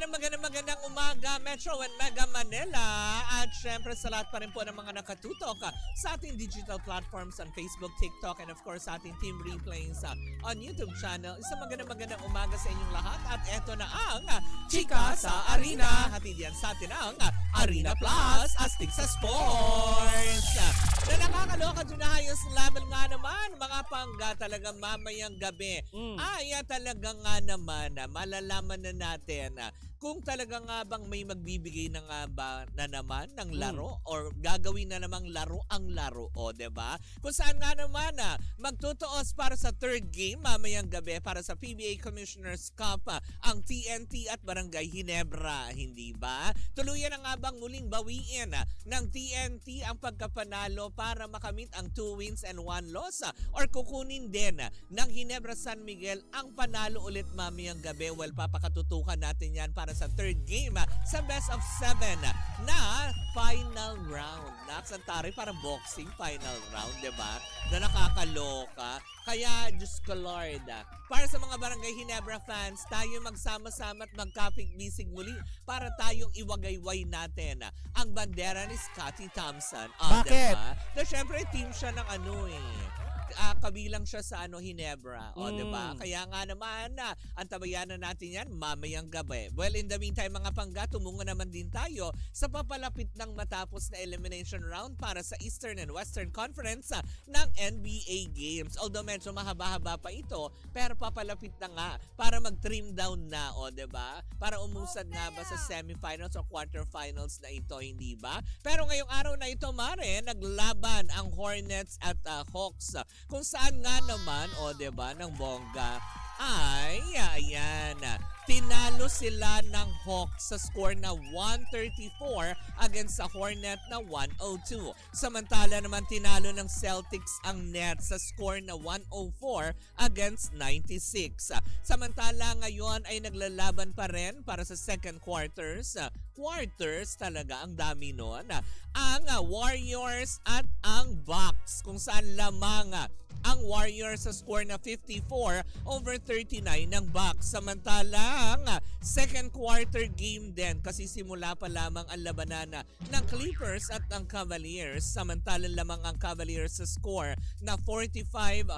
magandang umaga, Metro and Mega Manila. At syempre sa lahat pa rin po ng mga nakatutok sa ating digital platforms on Facebook, TikTok, and of course sa ating team replays on YouTube channel. Isang magandang umaga sa inyong lahat. At eto na ang Chika sa Arena. Hatid yan sa atin ang Arena Plus, astig sa sports. Na nakakaloka dun na highest level nga naman, mga pangga talagang mamayang gabi. Ay talaga nga naman, malalaman na natin kung talaga nga bang may magbibigay na nga ba na naman ng laro or gagawin na namang laro ang laro, o diba? Kung saan nga naman magtutuos para sa third game mamayang gabi para sa PBA Commissioner's Cup ang TNT at Barangay Ginebra, hindi ba? Tuluyan na nga bang muling bawiin ng TNT ang pagkapanalo para makamit ang 2 wins and 1 loss or kukunin din ng Ginebra San Miguel ang panalo ulit mamayang gabi? Well, papakatutukan natin yan para sa third game sa best of 7 na final round. Naksantari parang boxing final round, diba? Na nakakaloka. Kaya, Diyos ko Lord, para sa mga Barangay Ginebra fans, tayo magsama-sama at magkapig-bisig muli para tayong iwagayway natin ang bandera ni Scotty Thompson. Bakit? Diba? Na syempre, team siya ng kabilang siya sa Ginebra, diba? Kaya nga naman, antabayanan natin yan mamayang gabi. Well, in the meantime, mga pangga, tumungo naman din tayo sa papalapit ng matapos na elimination round para sa Eastern and Western Conference ng NBA Games. Although medyo mahaba-haba pa ito, pero papalapit na nga para mag-trim down na, diba? Para umusad nga ba sa semifinals o quarterfinals na ito, hindi ba? Pero ngayong araw na ito, Mare, naglaban ang Hornets at Hawks. Kung saan nga naman, diba, ng bongga, ay, ayan, tinalo sila ng Hawks sa score na 134 against sa Hornet na 102. Samantala naman tinalo ng Celtics ang Nets sa score na 104 against 96. Samantala ngayon ay naglalaban pa rin para sa second quarters. Quarters talaga, ang dami nun. Ang Warriors at ang Bucks, kung saan lamang ang Warriors sa score na 54-39 ng Bucks. Samantalang second quarter game din kasi simula pa lamang ang labanan ng Clippers at ang Cavaliers. Samantalang lamang ang Cavaliers sa score na 45-40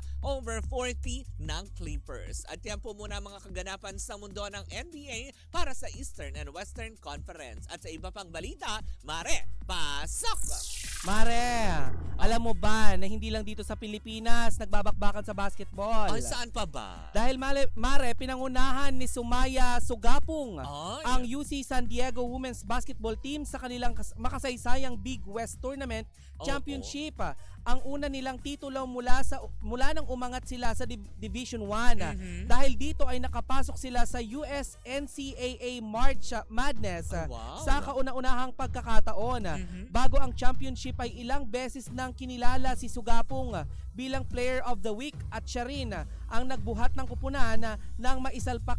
ng Clippers. At yan po muna mga kaganapan sa mundo ng NBA para sa Eastern and Western Conference. At sa iba pang balita, Mare, pasok! Mare, alam mo ba na hindi lang dito sa Pilipinas nagbabakbakan sa basketball? Ay, saan pa ba? Dahil Mare, pinangunahan ni Sumaya Sugapong ang UC San Diego Women's Basketball Team sa kanilang makasaysayang Big West Tournament Championship. Ang una nilang titulo mula nang umangat sila sa Division 1. Dahil dito ay nakapasok sila sa US NCAA March Madness sa kauna-unahang pagkakataon. Bago ang championship ay ilang beses nang kinilala si Sugapong bilang Player of the Week at siya rin ang nagbuhat ng kupunan nang maisalpak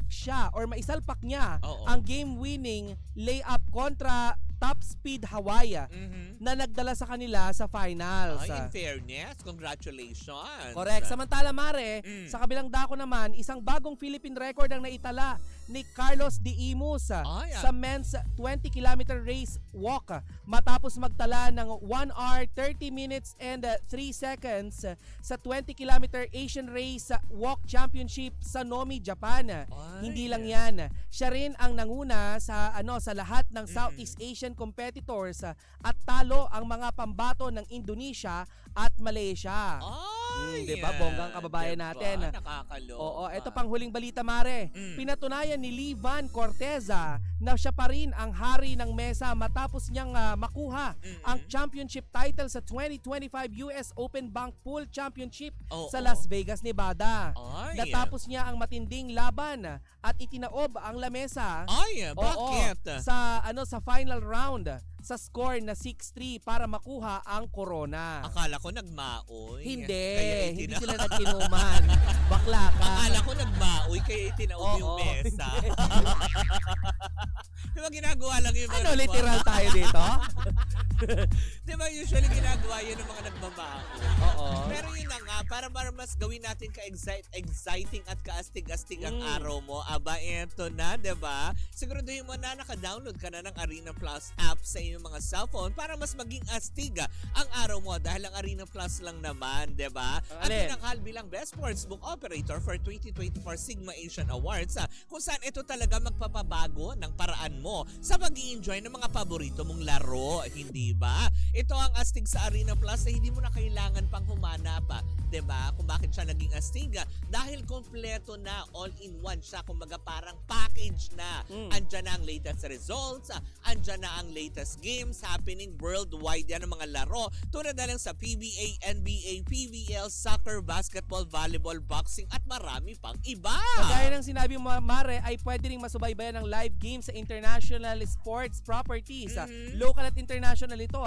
niya ang game-winning layup kontra Top Speed Hawaii na nagdala sa kanila sa finals. Ay, in fairness, congratulations. Correct. Samantala, Mare, sa kabilang dako naman, isang bagong Philippine record ang naitala ni Carlos D. Imus sa men's 20-kilometer race walk matapos magtala ng 1 hour, 30 minutes and 3 seconds sa 20-kilometer Asian Race Walk Championship sa Nomi, Japan. Hindi lang yan. Siya rin ang nanguna sa lahat ng Southeast Asian competitors at talo ang mga pambato ng Indonesia at Malaysia. Diba? Bonggang kababayan natin. Nakakaloka. Ito pang huling balita, Mare. Pinatunayan ni Lee Van Corteza na siya pa rin ang hari ng mesa matapos niyang makuha ang championship title sa 2025 US Open Bank Pool Championship sa Las Vegas, Nevada. Natapos niya ang matinding laban at itinaob ang lamesa. Bakit? Sa final round sa score na 6-3 para makuha ang corona. Akala ko nagmaoy. Hindi sila nagkinuman. Bakla ka. Akala ko nagmaoy kaya itinaob yung mesa. Diba ginagawa lang yung literal tayo dito? Di ba usually ginagawa yun ng mga nagbabago? Oo. Pero yun na nga, para mas gawin natin ka-exciting at kaastig-astig ang araw mo. Aba, eto na, di ba? Siguraduhin mo na naka-download ka na ng Arena Plus app sa iyong mga cellphone para mas maging astig ang araw mo dahil ang Arena Plus lang naman, di ba? At pinanghal bilang Best Sportsbook Operator for 2024 Sigma Asian Awards kung saan ito talaga magpapabago ng paraan mo sa pag-i-enjoy ng mga paborito mong laro, hindi ba? Ito ang astig sa Arena Plus na hindi mo na kailangan pang humanap, 'di ba? Kung bakit siya naging astig dahil kompleto na, all-in-one siya, kumbaga parang package na. Andiyan na ang latest results, andiyan na ang latest games happening worldwide yan ang mga laro tulad na lang sa PBA, NBA, PBL, soccer, basketball, volleyball, boxing at marami pang iba. Kagaya ng sinabi mo, Mare, ay pwede ring masubaybayan ng live games sa international sports properties. Local at international ito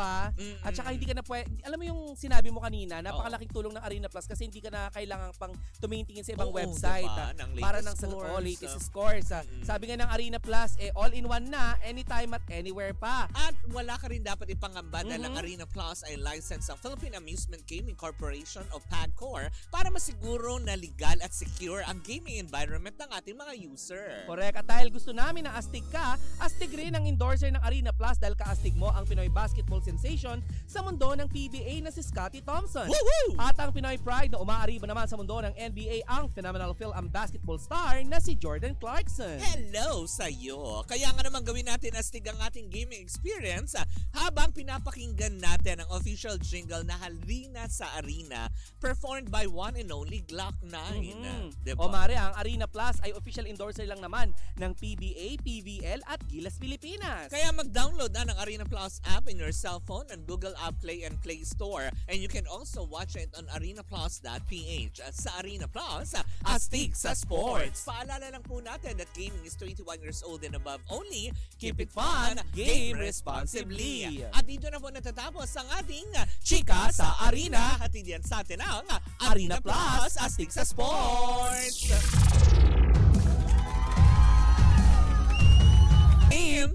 At saka hindi ka na pwede, alam mo yung sinabi mo kanina, napakalaking tulong ng Arena Plus kasi hindi ka na kailangan pang tumingin sa ibang website diba? para ng latest scores. Sabi nga ng Arena Plus, all-in-one na, anytime at anywhere pa. At wala ka rin dapat ipangamba dahil ang Arena Plus ay license ng Philippine Amusement Gaming Corporation o PAGCOR para masiguro na legal at secure ang gaming environment ng ating mga user. Correct. At dahil gusto namin na astig ka, astig rin ang endorser ng Arena Plus dahil kaastig mo ang Pinoy basketball sensation sa mundo ng PBA na si Scottie Thompson. Woohoo! At ang Pinoy pride na umaariba naman sa mundo ng NBA ang phenomenal film ang basketball star na si Jordan Clarkson. Hello sa'yo! Kaya nga naman gawin natin astig ang ating gaming experience habang pinapakinggan natin ang official jingle na Halina sa Arena performed by one and only Glock 9. Diba? O Mare, ang Arena Plus ay official endorser lang naman ng PBA, PBL at Gilas Pilipinas. Kaya mag-download na ng Arena Plus app in your cellphone on Google App Play and Play Store. And you can also watch it on arenaplus.ph. At sa Arena Plus, astig sa sports. Paalala lang po natin that gaming is 21 years old and above only. Keep it fun, game responsibly. At dito na po natatapos ang ating Chika sa Arena. Hatid yan sa atin ang Arena Plus, astig sa sports.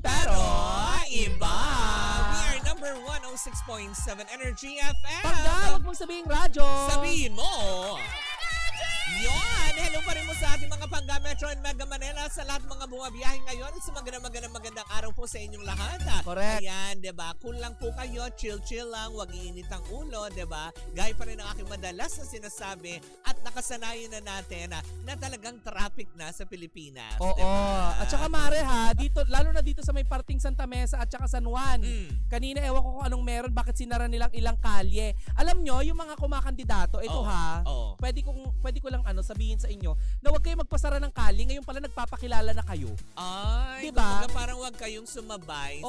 Pero iba. We are number 106.7 Energy FM. Pagka, huwag mong sabihin radyo. Sabihin mo. Yon! Hello pa rin mo sa ating mga Pangga Metro and Mega Manila, sa lahat mga bumabiyahe ngayon. Sa magandang araw po sa inyong lahat. Correct. Ayan, diba? Cool lang po kayo, chill lang, wag iinit ang ulo, diba? Gaya pa rin ang aking madalas na sinasabi at nakasanayan na natin na talagang traffic na sa Pilipinas. Oo. Diba? At saka Mare dito, lalo na dito sa may parting Santa Mesa at saka San Juan. Kanina ewan ko kung anong meron, bakit sinara nilang ilang kalye. Alam nyo, yung mga kumakandidato, ito pwede ko lang sabihin sa inyo na huwag kayo magpasara ng kalye. Ngayon pala nagpapakilala na kayo. Ay, diba? Parang huwag kayong sumabay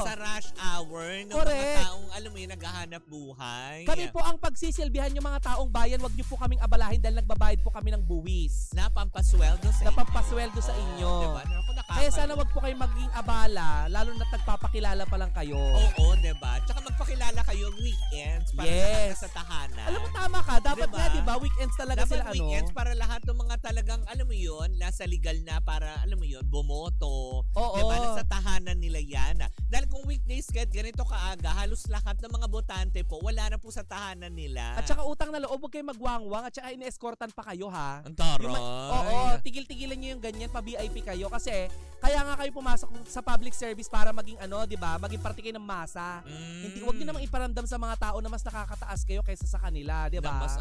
sa rush hour ng Correct. mga taong, alam mo yun, naghahanap buhay. Kami po ang pagsisilbihan yung mga taong bayan. Huwag niyo po kaming abalahin dahil nagbabayad po kami ng buwis. Napampasweldo sa inyo. Diba? Naku, kaya sana wag po kayong maging abala, lalo na nagpapakilala pa lang kayo. Oo, diba? Tsaka magpakilala kayo weekends para lahat sa tahanan. Alam mo, tama ka. Dapat diba? nga, diba? Weekends talaga dapat sila, weekends para lahat ng mga talagang, alam mo yun, nasa legal na para, alam mo yun, bumoto. Oo. Diba? Nasa tahanan nila yan. Dahil kung weekdays kahit ganito kaaga, halos lahat ng mga botante po, wala na po sa tahanan nila. At saka utang na loob, huwag kayong magwangwang at saka ine-escortan pa kayo, ha? Ang taray. Tigil-tigilan nyo yung ganyan, pa-VIP kayo kasi kaya nga kayo pumasok sa public service para maging diba, maging parte kayo ng masa. Hindi, wag niyo namang iparamdam sa mga tao na mas nakakataas kayo kaysa sa kanila, diba? Na mas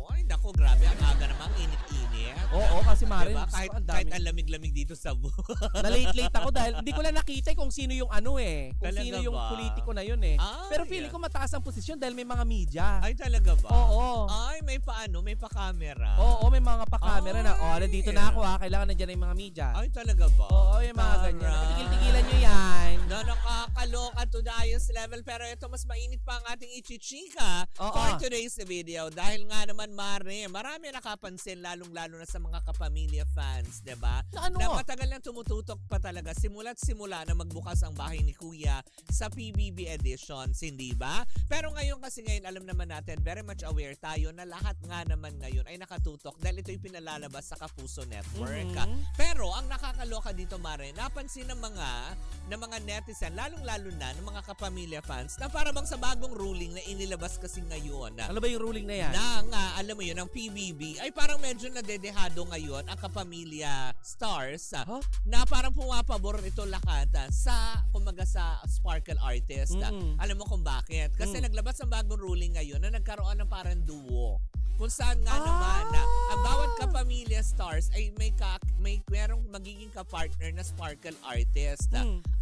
ay naku, grabe, ang aga namang init-init. Oo, kasi Mare, diba? Kahit ang lamig-lamig dito sa na-late ako dahil hindi ko lang nakita kung sino yung kung talaga sino yung ba? politiko na yun Pero feeling ko mataas ang posisyon dahil may mga media. Ay, talaga ba? Oo. Ay, may pa-camera. Oo, may mga pa-camera na. Nandito na ako kailangan nandiyan na yung mga media. Ay, talaga ba? Oo, yung mga ganyan. Tigil-tigilan nyo yan. Nakakaloka to the highest level. Pero ito, mas mainit pa ang ating ichichika for today's video. Dahil nga naman, Mare, marami nakapansin, lalong-lalo na sa mga kapamilya fans, diba? Na matagal nang tumututok pa talaga, simula't simula na magbukas ang bahay ni Kuya sa PBB editions, hindi ba? Pero ngayon kasi alam naman natin, very much aware tayo na lahat nga naman ngayon ay nakatutok dahil ito'y pinalalabas sa Kapuso Network. Pero ang nakakaloka dito, Mare, napansin ng mga netizen, lalong-lalo na ng mga kapamilya fans, na para bang sa bagong ruling na inilabas kasi ngayon. Ano ba yung ruling na yan? Alam mo yun, ng PBB, ay parang medyo nadedehado ngayon ang kapamilya stars na parang pumapabor ito lahat kumaga sa sparkle artist. Alam mo kung bakit? Kasi naglabas ang bagong ruling ngayon na nagkaroon ng parang duo. Kung saan nga naman na ang bawat kapamilya stars ay merong magiging kapartner na sparkle artist.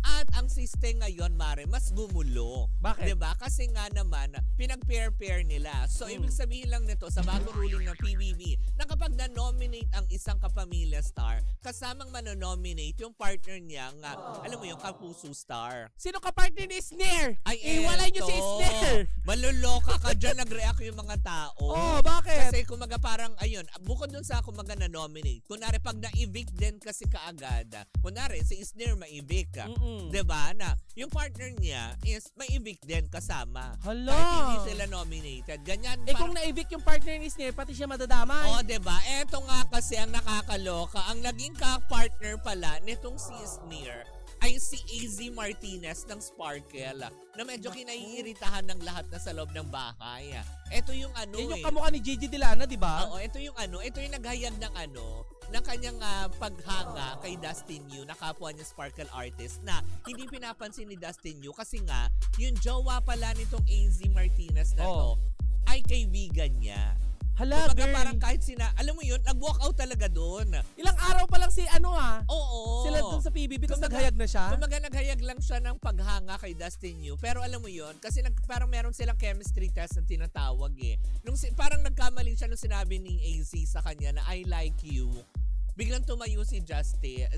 At ang system ngayon, Mare, mas gumulo. Bakit? Diba? Kasi nga naman, pinag-pair-pair nila. So, ibig sabihin lang nito sa bagong ruling ng PBB na kapag na-nominate ang isang kapamilya star, kasamang manonominate yung partner niya nga, alam mo yung kapuso star. Sino ka-partner ni Snare? Ay, iwalay niyo si Snare! Maluloka ka dyan, nag-react yung mga tao. Oh, bakit? Kasi kumaga parang, ayun, bukod dun sa kumaga na-nominate, kunwari pag na-evict din kasi kaagad, kunwari si Snare ma-evict ka, diba, na yung partner niya is ma-evict din kasama. Hala! Kahit hindi sila nominated. Ganyan. Kung na-evict yung partner ni Snare, pati siya madadamay. Oh, diba? Eto nga kasi ang nakakaloka, ang naging ka-partner pala nitong si Snare ay si AZ Martinez ng Sparkle na medyo kinaiiritahan ng lahat na sa loob ng bahay. Ito yung Yan yung kamukha ni Gigi Delana, di ba? Oo, ito yung naghayag ng kanyang paghanga kay Dustin Yu, na kapwa niya sparkle artist, na hindi pinapansin ni Dustin Yu kasi nga yung jowa pala nitong AZ Martinez na to ay kaibigan niya. Hala, Kumbaga parang kahit alam mo yun, nag-walk out talaga doon. Ilang araw pa lang Oo. Sila doon sa PBB, tapos naghayag na siya? Kumbaga naghayag lang siya ng paghanga kay Dustin Yu. Pero alam mo yun, kasi parang meron silang chemistry test na tinatawag eh. Parang nagkamali siya nung sinabi ni AZ sa kanya na I like you. Biglang tumayo si Dustin,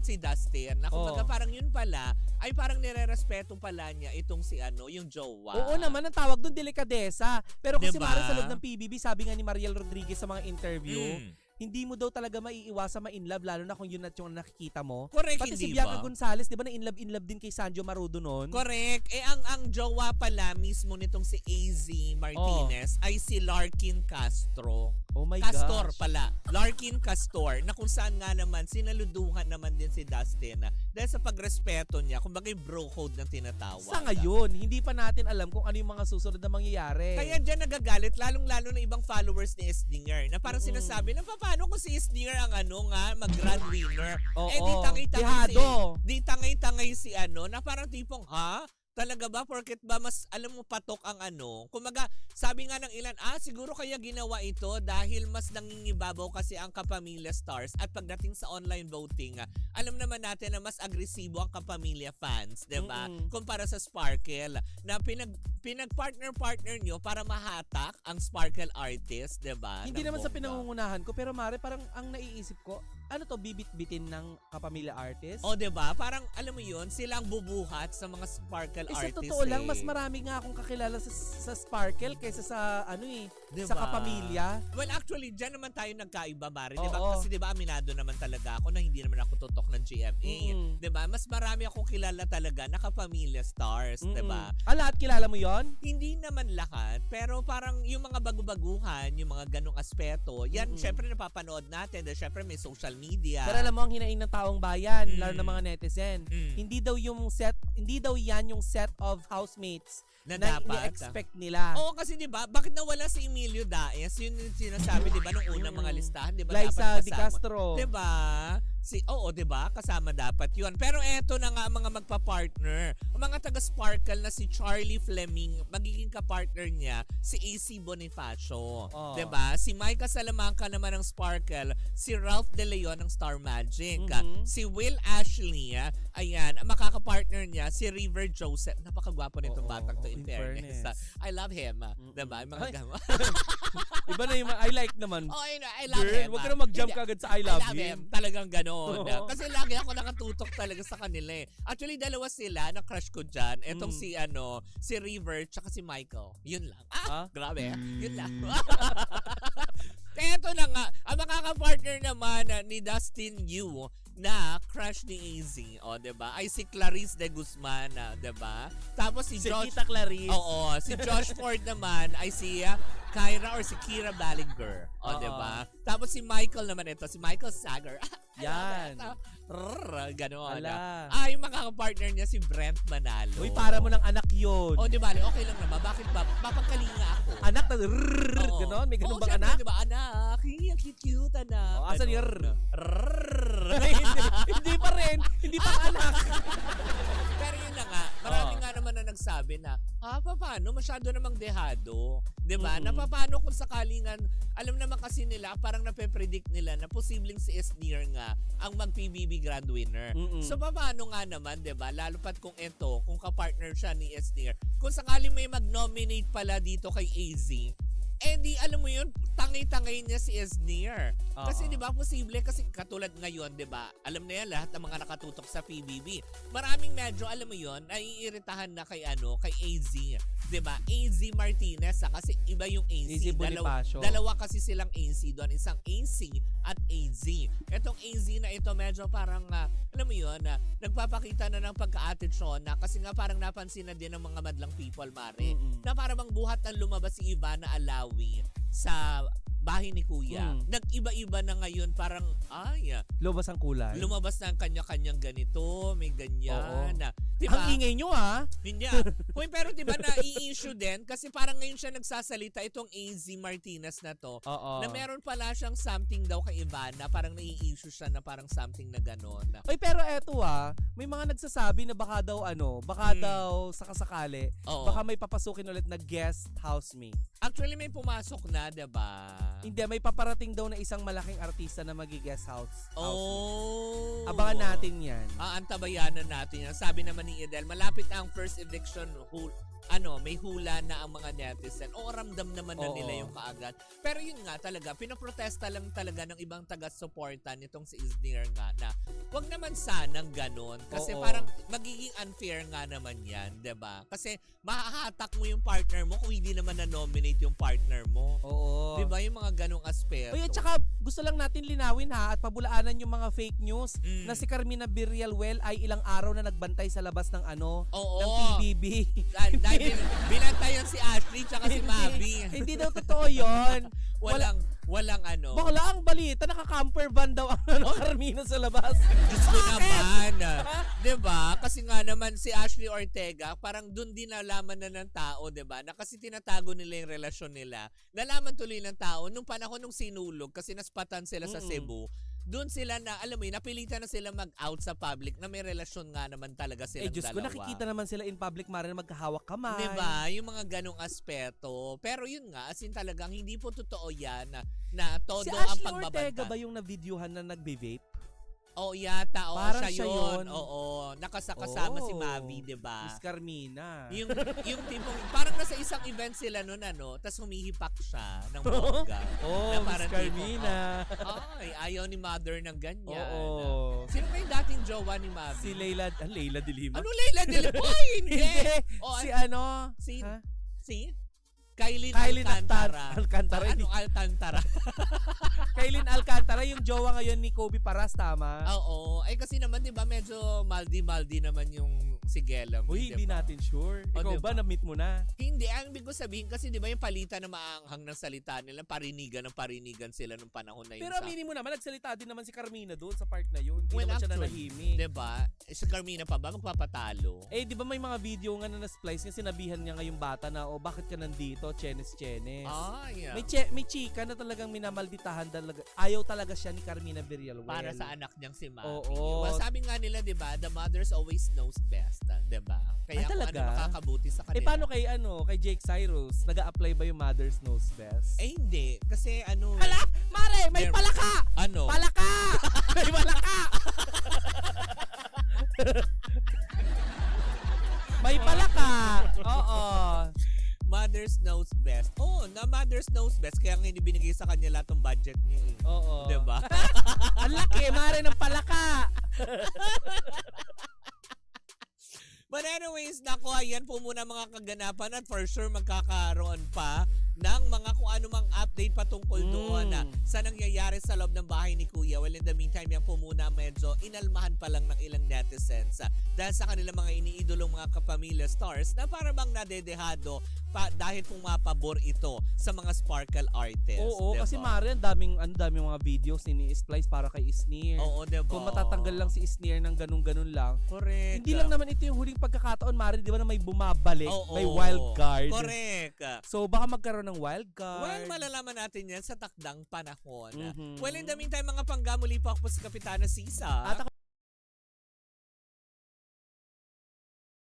na kumbaga parang yun pala, ay parang nire-respeto pala niya itong yung jowa. Oo naman, ang tawag doon delikadesa. Pero kasi Diba? Mara, sa loob ng PBB, sabi nga ni Mariel Rodriguez sa mga interview, hindi mo daw talaga maiiwasa ma-inlove, lalo na kung yun at yung nakikita mo. Correct, Pati hindi si Bianca ba? Gonzalez, di ba na-inlove din kay Sanjo Marudo noon? Correct. Ang jowa pala mismo nitong si AZ Martinez ay si Larkin Castro. Oh my Castor gosh. pala. Larkin Castor, na kung saan nga naman sinaluduhan naman din si Dustin dahil sa pagrespeto niya, kumbaga yung bro code ng tinatawag. Sa ngayon, hindi pa natin alam kung ano yung mga susunod na mangyayari. Kaya dyan nagagalit, lalong-lalo na ibang followers ni Esdinger, na parang sinasabi na paano kung si Esdinger ang mag-grand winner. Di tangay-tangay si na parang tipong, talaga ba? Porket ba mas alam mo patok ang Kumaga, sabi nga ng ilan, siguro kaya ginawa ito dahil mas nangingibabaw kasi ang kapamilya stars, at pagdating sa online voting, alam naman natin na mas agresibo ang kapamilya fans, 'di ba? Kumpara sa Sparkle na pinag-partner nyo para mahatak ang Sparkle artist, 'di ba? Hindi naman sa pinangungunahan ko, pero Mare, parang ang naiisip ko, bibit-bitin ng kapamilya artist? O, 'di ba? Parang alam mo 'yun, sila ang bubuhat sa mga Sparkle artist. Sa totoo lang, mas marami nga akong kakilala sa Sparkle kaysa sa diba? sa kapamilya. Well, actually, dyan naman tayo nagkaiba, Mari. Oo. Diba? Kasi diba, aminado naman talaga ako na hindi naman ako tutok ng GMA. Diba? Mas marami akong kilala talaga na kapamilya stars. Diba? Lahat kilala mo yon? Hindi naman lahat. Pero parang yung mga bagu-baguhan, yung mga ganong aspeto, yan, syempre napapanood natin. Dahil syempre may social media. Pero alam mo, ang hinaing ng taong bayan, lalo ng mga netizen, hindi daw yan yung set of housemates na i-expect nila. Oo, kasi 'di ba? Bakit nawala si Emilio Daes? Yun yung sinasabi 'di ba nung unang mga listahan, 'di ba? Liza dapat Di Castro. 'Di ba? 'Di ba? Kasama dapat 'yun. Pero eto na nga mga magpa-partner. Ang mga taga-Sparkle na si Charlie Fleming, magiging ka-partner niya si AC Bonifacio. 'Di ba? Si Micah Salamanca naman ng Sparkle, si Ralph De Leon ng Star Magic. Si Will Ashley, ayan, ang makaka-partner niya si River Joseph. Napakagwapo nitong batang to, in fairness. I love him. Diba? Yung mga Iba na yung I like naman. I love Girl, him. Huwag ka na mag-jump kagad sa I love him. Talagang gano'n. Kasi lagi ako nakatutok talaga sa kanila eh. Actually, dalawa sila na crush ko dyan. Etong si River tsaka si Michael. Yun lang. Grabe. Yun lang. Eto na nga, ang makaka-partner naman ni Dustin Yu na crush ni AZ, diba? Ay si Clarice de Guzman, diba? Tapos si Josh... Tita Clarice. Oo, si Josh Ford naman ay si Kyra or si Kira Ballinger, diba? Tapos si Michael naman ito, si Michael Sager. Yan. gano'n. Ala. Yung mga partner niya si Brent Manalo. Uy, para mo ng anak yun. O, di ba? Okay lang naman. Bakit ba? Mapagkalinga ako. Anak na gano'n? May ganun bang anak? Di ba? Anak. Ang cute, anak. Asan yung hindi pa rin. Hindi pa anak. Pero yun na nga, marami nga naman na nagsabi na, paano? Masyado namang dehado. Diba? Na paano kung sakalingan, alam naman kasi nila, parang nape-predict nila na posibleng si Esnir nga ang mag-PBB Grand Winner. So paano nga naman, diba? Lalo pat kung ito, kung kapartner siya ni Esnir, kung sakaling may mag-nominate pala dito kay AZ, di alam mo yun, tangay-tangay niya si Esnir. Kasi di ba posible, kasi katulad ngayon, di ba, alam na yan lahat ng mga nakatutok sa PBB. Maraming medyo, alam mo yun, naiiritahan na kay kay AZ. Di ba? AZ Martinez, kasi iba yung AZ. Dalawa kasi silang AZ doon, isang AC at AZ. Etong AZ na ito medyo parang, alam mo yun, nagpapakita na ng pagka-attitude na kasi nga parang napansin na din ng mga madlang people, Mare, na parang buhat ang lumabas si Ivana Alawi sa bahay ni Kuya. Nag-iba-iba na ngayon, parang, lumabas ang kulay. Lumabas na ang kanya-kanyang ganito, may ganyan. Diba? Ang ingay nyo, Hindi. Pero diba na-i-issue din, kasi parang ngayon siya nagsasalita, itong AZ Martinez na to, na meron pala siyang something daw kay Ivana, parang nai-issue siya na parang something na gano'n. Uy, pero eto may mga nagsasabi na baka daw daw sakasakali, baka may papasukin ulit na guest housemate. Actually, may pumasok na, diba? Hindi, may paparating daw na isang malaking artista na magi-guest housemate. Abangan natin yan. Antabayanan natin yan. Sabi naman ni Edel, malapit na ang first eviction may hula na ang mga netizen. Ramdam naman na nila yung kaagad. Pero yun nga talaga, pinoprotesta lang talaga ng ibang taga-suporta nitong si Esnir nga na wag naman sanang ganon. Kasi parang magiging unfair nga naman yan, 'di ba? Kasi mahahatak mo yung partner mo kung hindi naman na-nominate yung partner mo. 'Di ba? Yung mga ganong aspeto. Uy, at saka gusto lang natin linawin at pabulaanan yung mga fake news na si Carmina Villarreal ay ilang araw na nagbantay sa labas ng ng PBB. Binantayan si Ashley tsaka si Mavi. Hindi daw totoo yun. Walang Bakla ang balita, naka-camper van daw ang Carmina sa labas. Diyos ko naman. Diba? Kasi nga naman si Ashley Ortega, parang dun din nalaman na ng tao, diba? Na kasi tinatago nila yung relasyon nila. Nalaman tuloy ng tao nung panahon nung sinulog kasi naspatan sila sa Cebu. Doon sila na, alam mo yun, napilitan na sila mag-out sa public na may relasyon nga naman talaga silang Diyos ko, nakikita naman sila in public, Mara, na magkahawak kamay. Diba? Yung mga ganong aspeto. Pero yun nga, as in talagang hindi po totoo yan na todo si ang Ashley pagbabanta. Ortega ba yung na-videohan na nagbe-vape? Yata. Parang siya yun. Nakasakasama si Mavi, diba? Miss Carmina. Yung tipong, parang nasa isang event sila nun, tas humihipak siya ng bongga. Miss Carmina. Ayaw ni Mother ng ganyan. Sino ba yung dating jowa ni Mavi? Si Leila de Lima. Ano Leila de Lima? Hindi. Si Kailin Alcantara. Ano Alcantara? Kailin Alcantara, yung jowa ngayon ni Kobe Paras, tama? Oo. Kasi naman, di ba, medyo maldi naman yung si Gelam. Uy, hindi natin sure. Ikaw ba, na-meet mo na? Hindi. Ang ibig ko sabihin, kasi di ba yung palitan na maanghang ng salita nila, parinigan sila nung panahon na yun. Pero aminin mo naman, nagsalita din naman si Carmina doon sa part na yun. Hindi naman siya nanahimik. Di ba? Si Carmina pa ba magpapatalo? Di ba may mga video nga na na-splice nga, sinabihan niya ngayong bata na, bakit ka nandito? Chenes. Yeah. May chika na talagang minamalditahan talaga. Ayaw talaga siya ni Carmina Villarreal. Para sa anak niyang si Mavi. Well, sabi nga nila, 'di ba, the mothers always knows best, 'di ba? Kaya talaga? Makakabuti sa kanila. Paano kay Jake Cyrus? Nag-a-apply ba yung mothers knows best? Hindi, kasi Hala, Mare, may palaka. Palaka. May palaka. May palaka. Oo. Mothers knows best. Na mothers knows best. Kaya nga hindi binigay sa kanya lahat ng budget niya eh. Oo. Diba? Ang laki, Mare, ng palaka. But anyways, naku, ayan po muna mga kaganapan at for sure magkakaroon pa ng mga kung ano mang update patungkol doon sa nangyayari sa loob ng bahay ni Kuya. Well, in the meantime, yan po muna medyo inalmahan pa lang ng ilang netizens dahil sa kanilang mga iniidolong mga kapamilya stars na para bang nadedehado dahil pumapabor ito sa mga sparkle artists. Oo, diba? kasi Mari, ang daming mga videos ni Splice para kay Isneer. Oo, diba? Kung matatanggal lang si Isneer ng ganun-ganun lang. Correct. Hindi lang naman ito yung huling pagkakataon, Mari, di ba na may bumabalik, may wild card. Correct. So baka magkaroon ng wild card. Well, malalaman natin yan sa takdang panahon. Well, in the meantime, mga pangga, muli po ako po si Kapitana Sisa. At ako